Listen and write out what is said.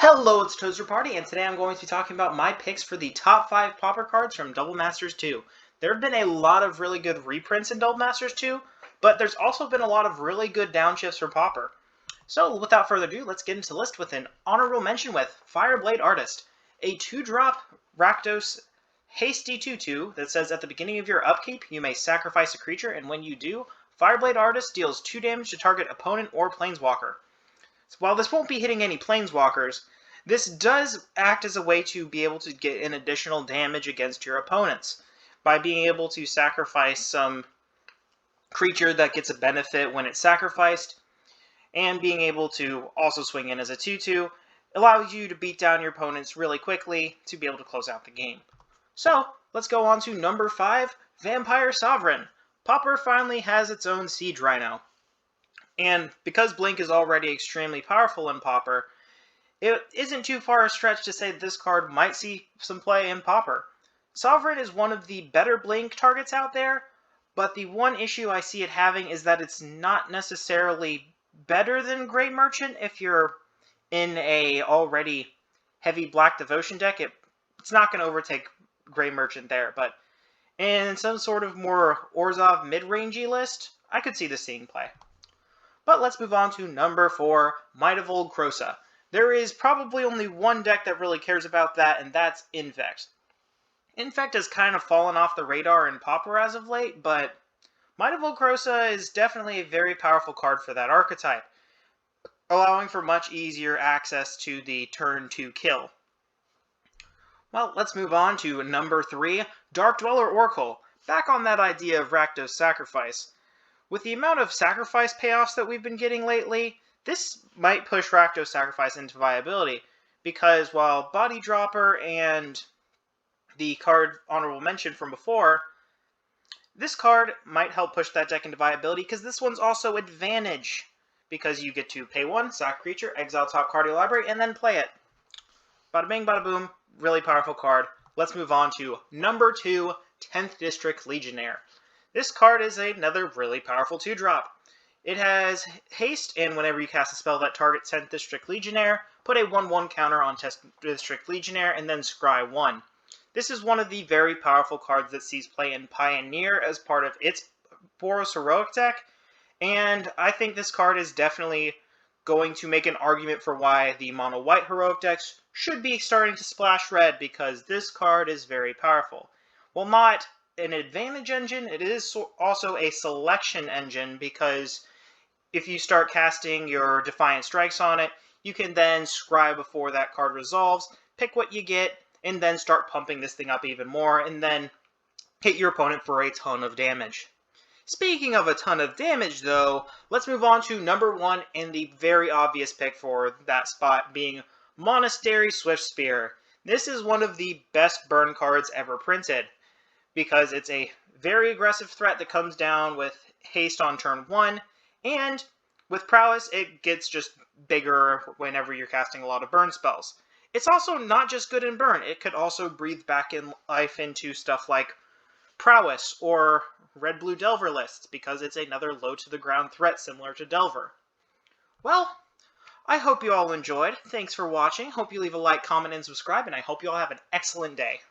Hello, it's Toaster Party, and today I'm going to be talking about my picks for the top 5 Pauper cards from Double Masters 2. There have been a lot of really good reprints in Double Masters 2, but there's also been a lot of really good downshifts for Pauper. So, without further ado, let's get into the list with an honorable mention with Fireblade Artist, a 2-drop Rakdos Hasty 2/2 that says at the beginning of your upkeep, you may sacrifice a creature, and when you do, Fireblade Artist deals 2 damage to target opponent or planeswalker. So while this won't be hitting any planeswalkers, this does act as a way to be able to get an additional damage against your opponents by being able to sacrifice some creature that gets a benefit when it's sacrificed, and being able to also swing in as a 2/2 allows you to beat down your opponents really quickly to be able to close out the game. So, let's go on to number 5, Vampire Sovereign. Pauper finally has its own Siege Rhino. And because Blink is already extremely powerful in Pauper, it isn't too far a stretch to say this card might see some play in Pauper. Sovereign is one of the better Blink targets out there, but the one issue I see it having is that it's not necessarily better than Great Merchant if you're in a already heavy Black Devotion deck. It's not going to overtake Great Merchant there, but in some sort of more Orzhov mid-rangey list, I could see this seeing play. But let's move on to number 4, Might of Vulgrosa. There is probably only one deck that really cares about that, and that's Infect. Infect has kind of fallen off the radar in Pauper as of late, but Might of Vulgrosa is definitely a very powerful card for that archetype, allowing for much easier access to the turn 2 kill. Well, let's move on to number 3, Dark Dweller Oracle. Back on that idea of Rakdos Sacrifice. With the amount of sacrifice payoffs that we've been getting lately, this might push Rakdos Sacrifice into viability, because while Body Dropper and the card honorable mention from before, this card might help push that deck into viability, because this one's also Advantage, because you get to pay 1, sack creature, exile top card of your library, and then play it. Bada bing, bada boom, really powerful card. Let's move on to number 2, 10th District Legionnaire. This card is another really powerful 2-drop. It has haste, and whenever you cast a spell that targets 10th District Legionnaire, put a 1/1 counter on 10th District Legionnaire, and then scry 1. This is one of the very powerful cards that sees play in Pioneer as part of its Boros Heroic deck, and I think this card is definitely going to make an argument for why the mono-white Heroic decks should be starting to splash red, because this card is very powerful. While not an advantage engine, it is also a selection engine, because if you start casting your Defiant Strikes on it, you can then scry before that card resolves, pick what you get, and then start pumping this thing up even more, and then hit your opponent for a ton of damage. Speaking of a ton of damage, though, let's move on to number 1 and the very obvious pick for that spot being Monastery Swiftspear. This is one of the best burn cards ever printed, because it's a very aggressive threat that comes down with haste on turn 1, and with prowess, it gets just bigger whenever you're casting a lot of burn spells. It's also not just good in burn, it could also breathe back in life into stuff like prowess or red-blue Delver lists, because it's another low-to-the-ground threat similar to Delver. Well, I hope you all enjoyed. Thanks for watching. Hope you leave a like, comment, and subscribe, and I hope you all have an excellent day.